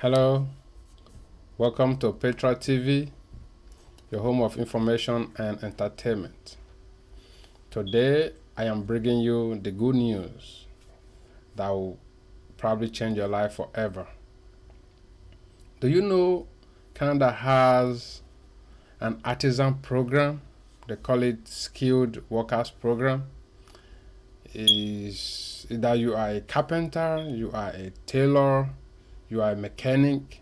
Hello, welcome to Petra TV, your home of information and entertainment. Today, I am bringing you the good news that will probably change your life forever. Do you know Canada has an artisan program? They call it Skilled Workers Program. Is either you are a carpenter, you are a tailor, you are a mechanic,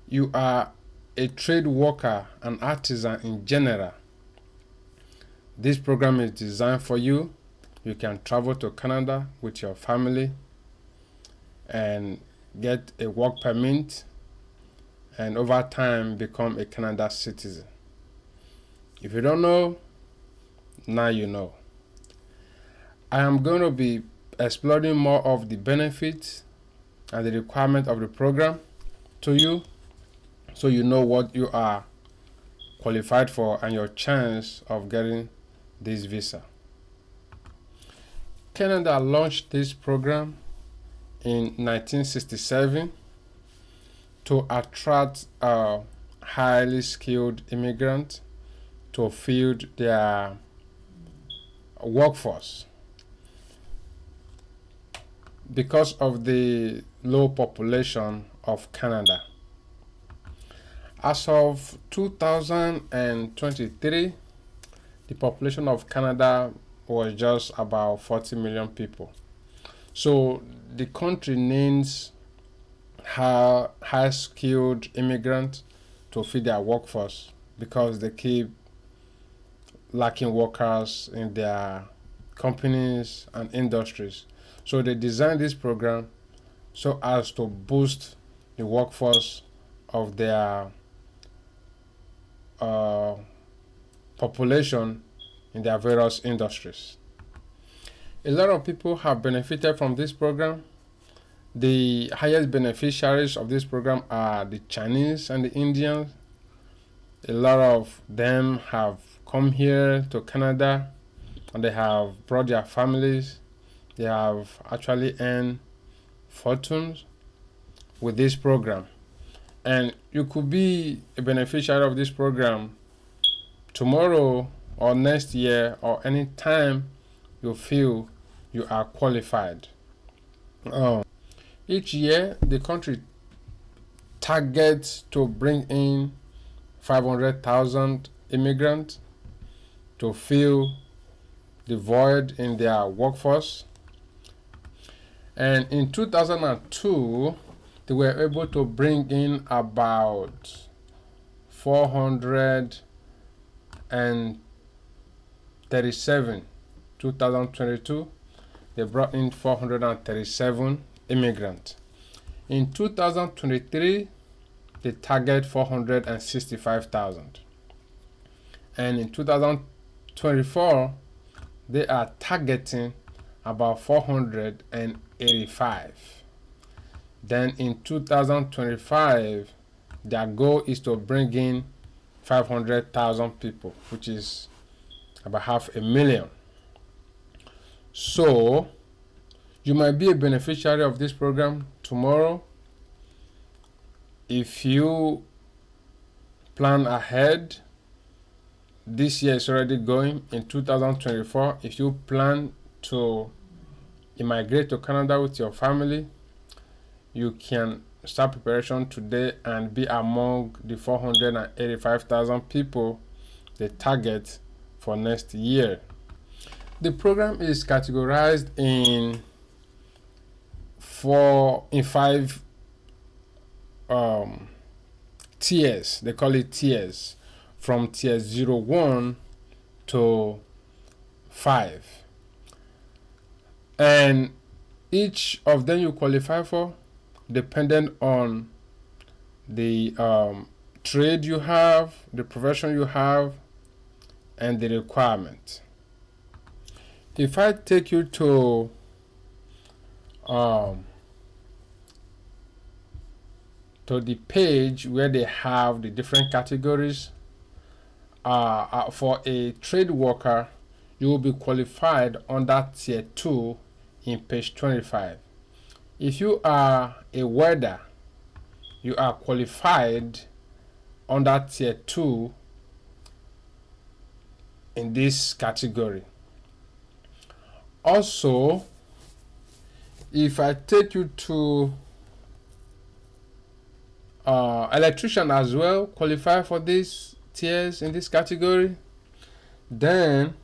you are a trade worker, an artisan in general. This program is designed for you. You can travel to Canada with your family and get a work permit and over time become a Canada citizen. If you don't know, now you know. I am going to be exploring more of the benefits and the requirement of the program to you, so you know what you are qualified for and your chance of getting this visa. Canada launched this program in 1967 to attract highly skilled immigrants to fill their workforce. Because of the low population of Canada. As of 2023, the population of Canada was just about 40 million people. So the country needs high skilled immigrants to feed their workforce because they keep lacking workers in their companies and industries. So they designed this program so as to boost the workforce of their population in their various industries. A lot of people have benefited from this program. The highest beneficiaries of this program are the Chinese and the Indians. A lot of them have come here to Canada and they have brought their families. They have actually earned fortunes with this program. And you could be a beneficiary of this program tomorrow or next year or any time you feel you are qualified. Each year, the country targets to bring in 500,000 immigrants to fill the void in their workforce. And in 2002, they were able to bring in about 437. 2022, they brought in 437 immigrants. In 2023, they target 465,000. And in 2024, they are targeting about 485. Then in 2025, their goal is to bring in 500,000 people, which is about 500,000. So you might be a beneficiary of this program tomorrow if you plan ahead. This year is already going. In 2024, if you plan to immigrate to Canada with your family, you can start preparation today and be among the 485,000 people they target for next year. The program is categorized in five tiers. They call it tiers, from tier 01 to 5. And each of them you qualify for dependent on the trade you have, the profession you have, and the requirement. If I take you to the page where they have the different categories, for a trade worker, you will be qualified under tier 2 in page 25. If you are a welder, you are qualified under tier 2 in this category. Also, if I take you to electrician as well, qualify for these tiers in this category. Then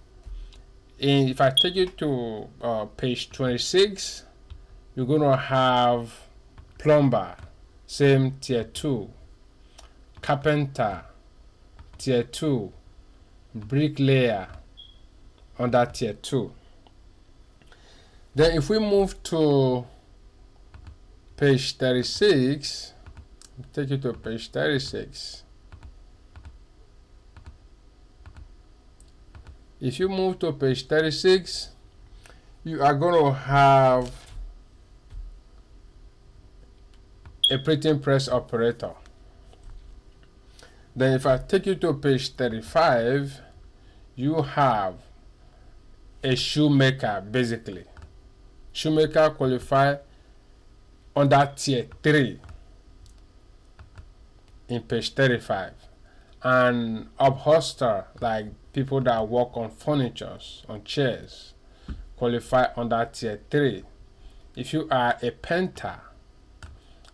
if I take you to page 26, you're gonna have plumber, same tier 2, carpenter, tier 2, bricklayer, under tier 2. Then if we move to page 36, take you to page 36. If you move to page 36, you are going to have a printing press operator. Then if I take you to page 35, you have a shoemaker, basically. Shoemaker qualify under tier 3 in page 35. And upholster, like people that work on furnitures, on chairs, qualify under tier 3. If you are a painter,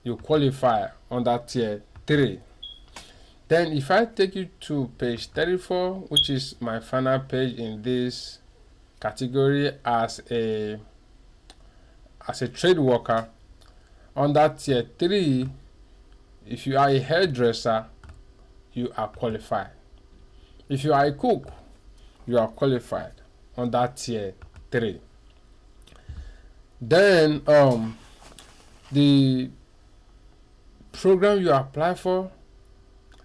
you qualify under tier 3. Then if I take you to page 34, which is my final page in this category, as a trade worker, under tier 3, if you are a hairdresser, you are qualified. If you are a cook, you are qualified under tier 3. Then the program you apply for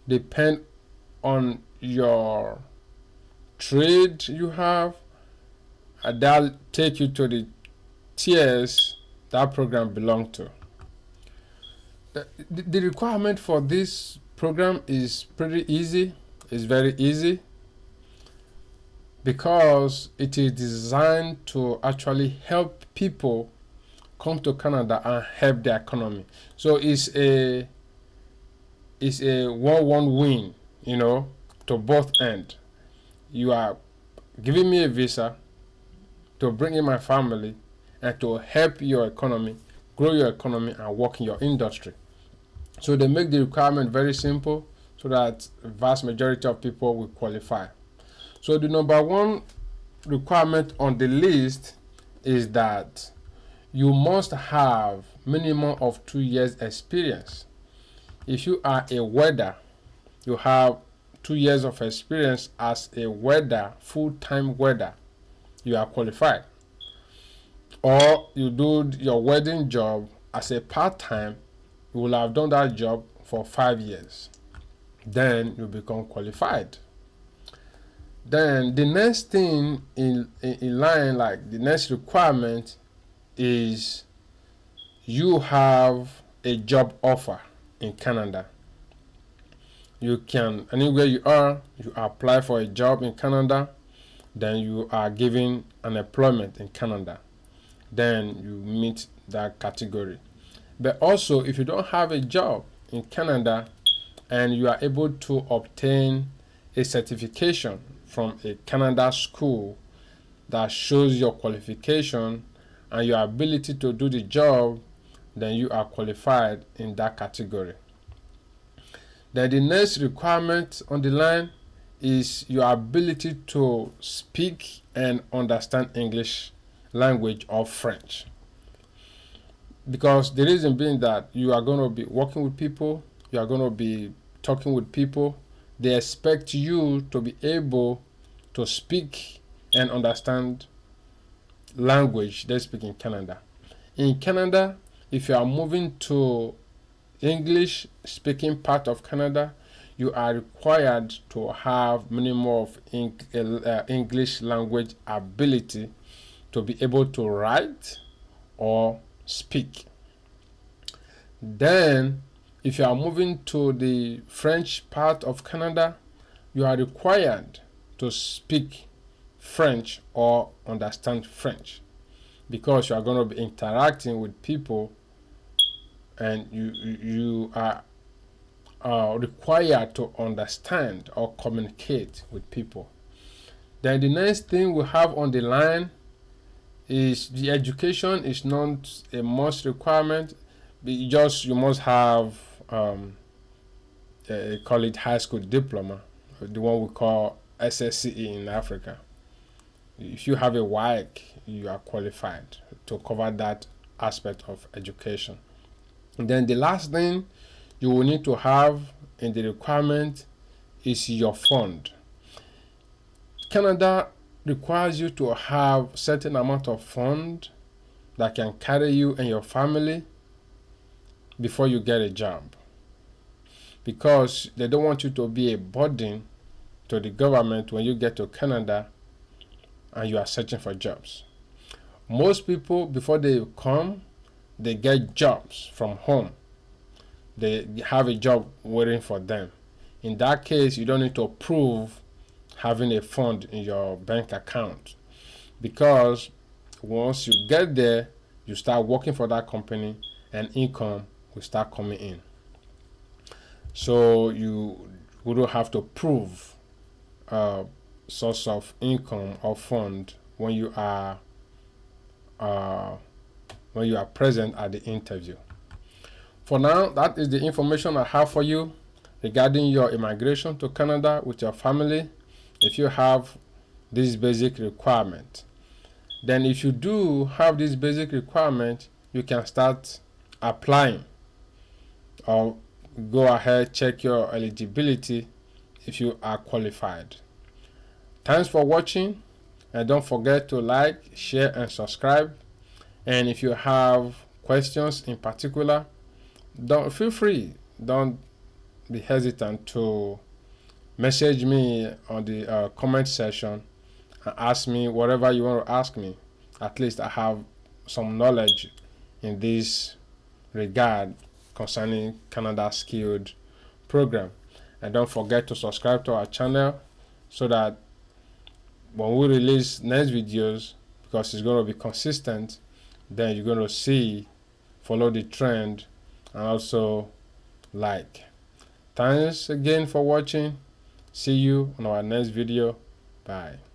depend on your trade you have, and that'll take you to the tiers that program belong to. The requirement for this program is pretty easy. It's very easy because it is designed to actually help people come to Canada and help the economy. So it's a 1-1 win, to both ends. You are giving me a visa to bring in my family and to help your economy, grow your economy, and work in your industry. So they make the requirement very simple so that the vast majority of people will qualify. So the number one requirement on the list is that you must have minimum of 2 years experience. If you are a welder, you have 2 years of experience as a welder, full-time welder, you are qualified. Or you do your welding job as a part-time, you will have done that job for 5 years. Then you become qualified. Then the next thing in line, like the next requirement, is you have a job offer in Canada. You can, anywhere you are, you apply for a job in Canada, then you are given an employment in Canada. Then you meet that category. But also, if you don't have a job in Canada and you are able to obtain a certification from a Canada school that shows your qualification and your ability to do the job, then you are qualified in that category. Then the next requirement on the line is your ability to speak and understand English language or French. Because the reason being that you are going to be working with people, you are going to be talking with people, they expect you to be able to speak and understand language they speak in Canada. In Canada, if you are moving to English speaking part of Canada, you are required to have minimum of English language ability to be able to write or speak. Then if you are moving to the French part of Canada, you are required to speak French or understand French, because you are going to be interacting with people and you are required to understand or communicate with people. Then the next thing we have on the line is the education is not a must requirement. You must have call it high school diploma, the one we call SSCE in Africa. If you have a WAEC, you are qualified to cover that aspect of education. And then the last thing you will need to have in the requirement is your fund. Canada requires you to have certain amount of fund that can carry you and your family before you get a job, because they don't want you to be a burden to the government when you get to Canada and you are searching for jobs. Most people, before they come, they get jobs from home. They have a job waiting for them. In that case, you don't need to prove having a fund in your bank account, because once you get there, you start working for that company and income will start coming in. So you wouldn't have to prove source of income or fund when you are present at the interview. For now, that is the information I have for you regarding your immigration to Canada with your family. If you have this basic requirement, then if you do have this basic requirement, you can start applying or go ahead, check your eligibility if you are qualified. Thanks for watching, and don't forget to like, share and subscribe. And if you have questions in particular, don't be hesitant to message me on the comment section and ask me whatever you want to ask me. At least I have some knowledge in this regard concerning Canada Skilled program. And don't forget to subscribe to our channel so that when we release next videos, because it's going to be consistent, then you're going to follow the trend and also like. Thanks again for watching. See you on our next video. Bye.